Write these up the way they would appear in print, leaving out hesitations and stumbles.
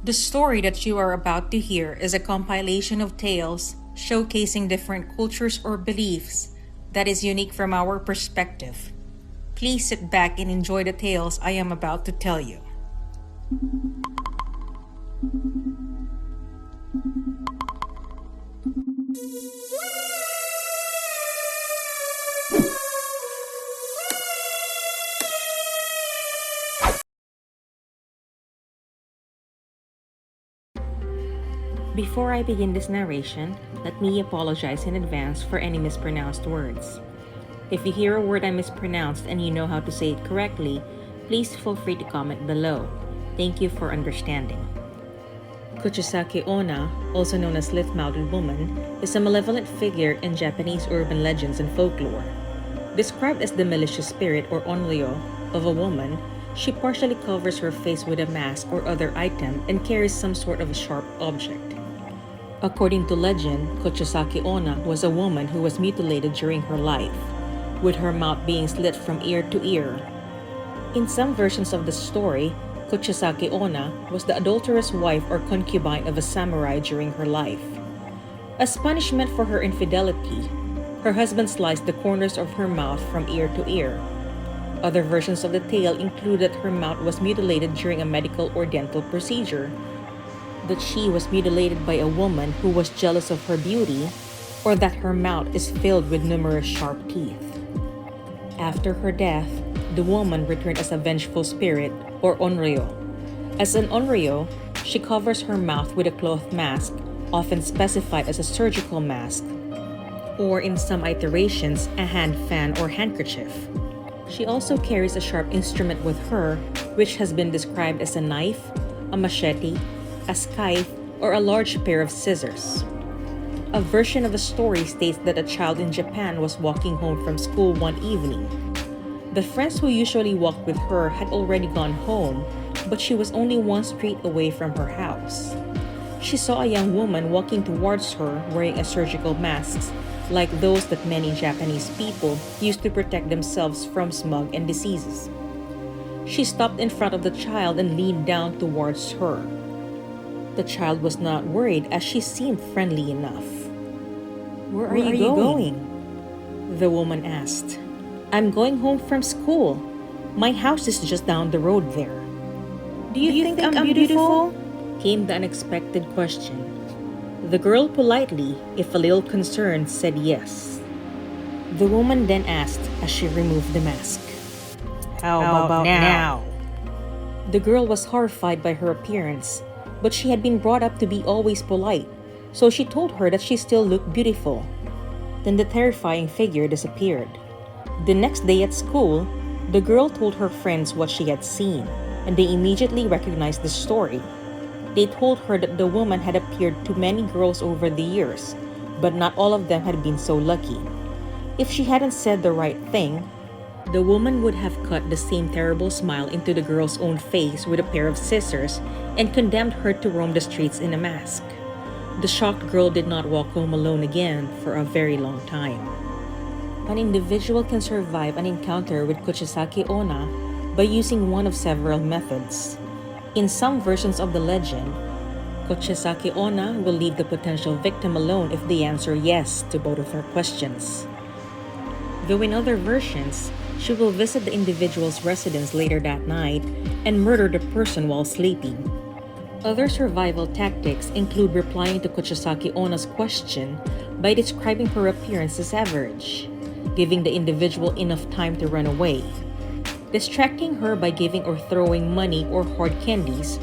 The story that you are about to hear is a compilation of tales showcasing different cultures or beliefs that is unique from our perspective. Please sit back and enjoy the tales I am about to tell you. Before I begin this narration, let me apologize in advance for any mispronounced words. If you hear a word I mispronounced and you know how to say it correctly, please feel free to comment below. Thank you for understanding. Kuchisake-onna, also known as slit-mouthed woman, is a malevolent figure in Japanese urban legends and folklore. Described as the malicious spirit or onryo of a woman, she partially covers her face with a mask or other item and carries some sort of a sharp object. According to legend, Kuchisake-onna was a woman who was mutilated during her life, with her mouth being slit from ear to ear. In some versions of the story, Kuchisake-onna was the adulterous wife or concubine of a samurai during her life. As punishment for her infidelity, her husband sliced the corners of her mouth from ear to ear. Other versions of the tale include that her mouth was mutilated during a medical or dental procedure, that she was mutilated by a woman who was jealous of her beauty, or that her mouth is filled with numerous sharp teeth. After her death, the woman returned as a vengeful spirit, or onryo. As an onryo, she covers her mouth with a cloth mask, often specified as a surgical mask, or in some iterations, a hand fan or handkerchief. She also carries a sharp instrument with her, which has been described as a knife, a machete, a scythe, or a large pair of scissors. A version of the story states that a child in Japan was walking home from school one evening. The friends who usually walked with her had already gone home, but she was only one street away from her house. She saw a young woman walking towards her wearing a surgical mask, like those that many Japanese people use to protect themselves from smog and diseases. She stopped in front of the child and leaned down towards her. The child was not worried as she seemed friendly enough. "Where are you going?" the woman asked. "I'm going home from school. My house is just down the road there." Do you think I'm beautiful? Came the unexpected question. The girl politely, if a little concerned, said yes. The woman then asked as she removed the mask, How about now? The girl was horrified by her appearance, but she had been brought up to be always polite, so she told her that she still looked beautiful. Then the terrifying figure disappeared. The next day at school, the girl told her friends what she had seen, and they immediately recognized the story. They told her that the woman had appeared to many girls over the years, but not all of them had been so lucky. If she hadn't said the right thing, the woman would have cut the same terrible smile into the girl's own face with a pair of scissors and condemned her to roam the streets in a mask. The shocked girl did not walk home alone again for a very long time. An individual can survive an encounter with Kuchisake-onna by using one of several methods. In some versions of the legend, Kuchisake-onna will leave the potential victim alone if they answer yes to both of her questions. Though in other versions, she will visit the individual's residence later that night and murder the person while sleeping. Other survival tactics include replying to Kuchisake-onna's question by describing her appearance as average, giving the individual enough time to run away, distracting her by giving or throwing money or hard candies,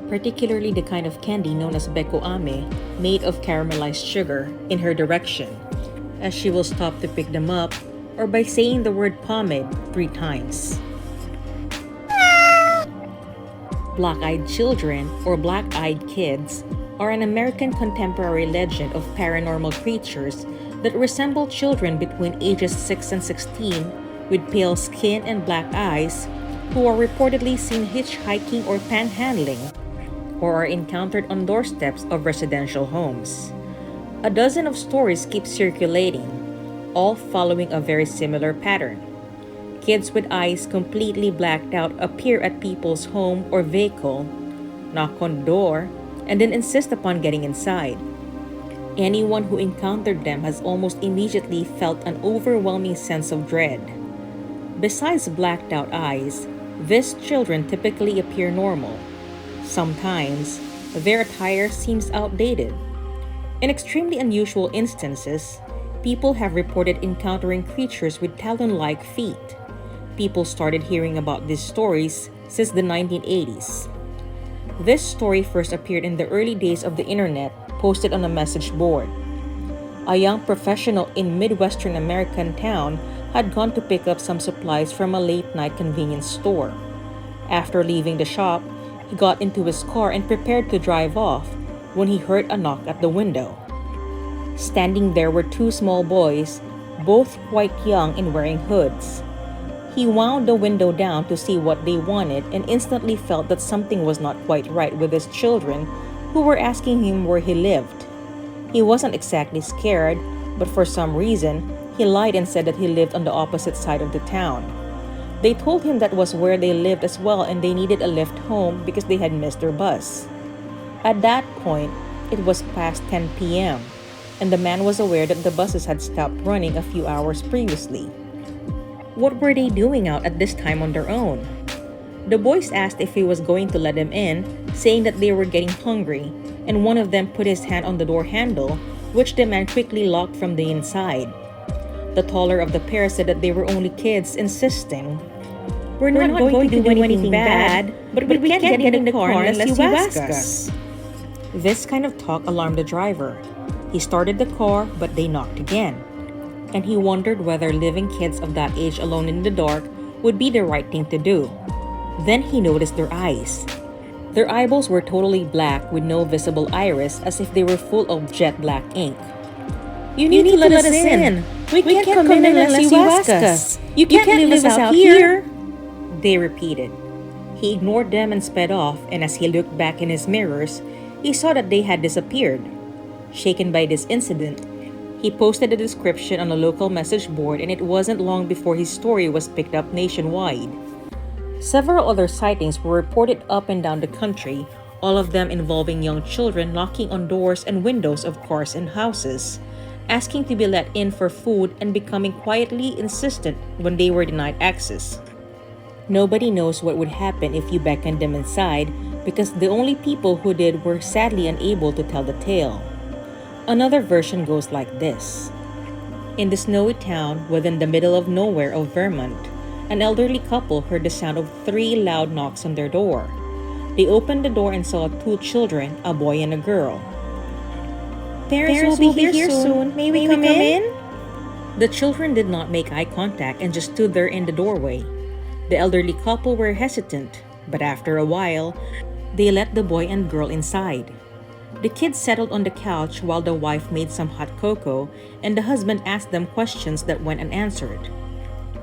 particularly the kind of candy known as beko-ame, made of caramelized sugar, in her direction, as she will stop to pick them up, or by saying the word pomade 3 times. Black-eyed children, or black-eyed kids, are an American contemporary legend of paranormal creatures that resemble children between ages 6 and 16 with pale skin and black eyes who are reportedly seen hitchhiking or panhandling, or are encountered on doorsteps of residential homes. A dozen of stories keep circulating, all following a very similar pattern. Kids with eyes completely blacked out appear at people's home or vehicle, knock on the door, and then insist upon getting inside. Anyone who encountered them has almost immediately felt an overwhelming sense of dread. Besides blacked out eyes, these children typically appear normal. Sometimes, their attire seems outdated. In extremely unusual instances, people have reported encountering creatures with talon-like feet. People started hearing about these stories since the 1980s. This story first appeared in the early days of the internet, posted on a message board. A young professional in Midwestern American town had gone to pick up some supplies from a late-night convenience store. After leaving the shop, he got into his car and prepared to drive off when he heard a knock at the window. Standing there were two small boys, both quite young and wearing hoods. He wound the window down to see what they wanted and instantly felt that something was not quite right with his children, who were asking him where he lived. He wasn't exactly scared, but for some reason, he lied and said that he lived on the opposite side of the town. They told him that was where they lived as well and they needed a lift home because they had missed their bus. At that point, it was past 10 p.m., and the man was aware that the buses had stopped running a few hours previously. What were they doing out at this time on their own? The boys asked if he was going to let them in, saying that they were getting hungry, and one of them put his hand on the door handle, which the man quickly locked from the inside. The taller of the pair said that they were only kids, insisting, We're not going to do anything bad, but we can't get in the car unless you ask us." This kind of talk alarmed the driver. He started the car, but they knocked again. And he wondered whether leaving kids of that age alone in the dark would be the right thing to do. Then he noticed their eyes. Their eyeballs were totally black with no visible iris, as if they were full of jet black ink. You need to let us in. We can't come in unless you ask us. You can't leave us out here, they repeated. He ignored them and sped off, and as he looked back in his mirrors, he saw that they had disappeared. Shaken by this incident, he posted a description on a local message board, and it wasn't long before his story was picked up nationwide. Several other sightings were reported up and down the country, all of them involving young children knocking on doors and windows of cars and houses, asking to be let in for food and becoming quietly insistent when they were denied access. Nobody knows what would happen if you beckoned them inside, because the only people who did were sadly unable to tell the tale. Another version goes like this. In the snowy town within the middle of nowhere of Vermont, an elderly couple heard the sound of 3 loud knocks on their door. They opened the door and saw 2 children, a boy and a girl. Parents will be here soon. May we come in? The children did not make eye contact and just stood there in the doorway. The elderly couple were hesitant, but after a while, they let the boy and girl inside. The kids settled on the couch while the wife made some hot cocoa, and the husband asked them questions that went unanswered.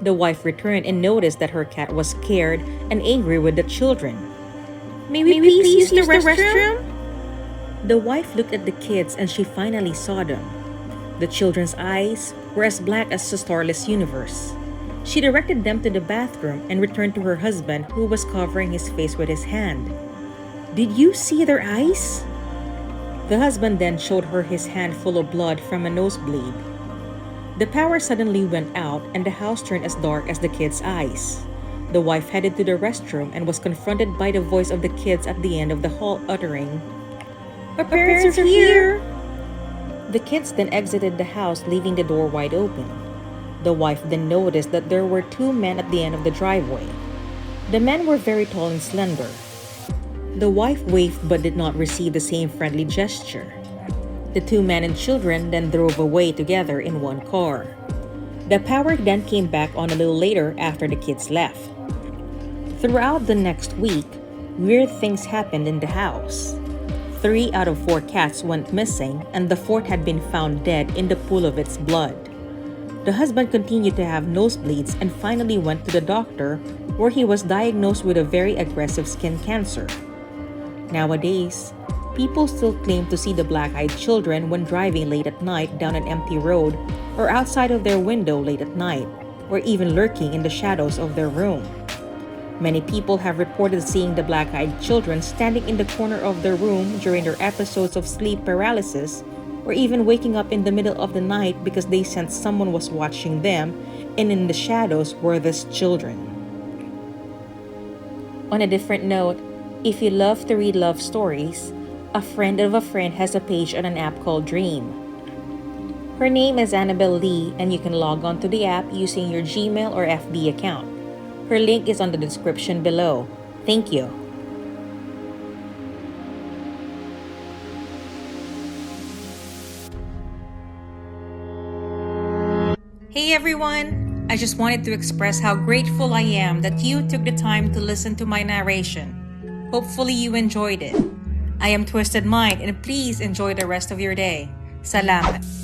The wife returned and noticed that her cat was scared and angry with the children. May we please use the restroom? The wife looked at the kids and she finally saw them. The children's eyes were as black as the starless universe. She directed them to the bathroom and returned to her husband, who was covering his face with his hand. Did you see their eyes? The husband then showed her his hand full of blood from a nosebleed. The power suddenly went out and the house turned as dark as the kids' eyes. The wife headed to the restroom and was confronted by the voice of the kids at the end of the hall uttering, "Our parents are here!" The kids then exited the house, leaving the door wide open. The wife then noticed that there were 2 men at the end of the driveway. The men were very tall and slender. The wife waved but did not receive the same friendly gesture. The 2 men and children then drove away together in one car. The power then came back on a little later after the kids left. Throughout the next week, weird things happened in the house. 3 out of 4 cats went missing, and the 4th had been found dead in the pool of its blood. The husband continued to have nosebleeds and finally went to the doctor, where he was diagnosed with a very aggressive skin cancer. Nowadays, people still claim to see the black-eyed children when driving late at night down an empty road or outside of their window late at night, or even lurking in the shadows of their room. Many people have reported seeing the black-eyed children standing in the corner of their room during their episodes of sleep paralysis, or even waking up in the middle of the night because they sensed someone was watching them, and in the shadows were these children. On a different note, if you love to read love stories, a friend of a friend has a page on an app called Dreame. Her name is Annabel Lee, and you can log on to the app using your Gmail or FB account. Her link is on the description below. Thank you. Hey everyone! I just wanted to express how grateful I am that you took the time to listen to my narration. Hopefully you enjoyed it. I am Twysted Mind, and please enjoy the rest of your day. Salamat!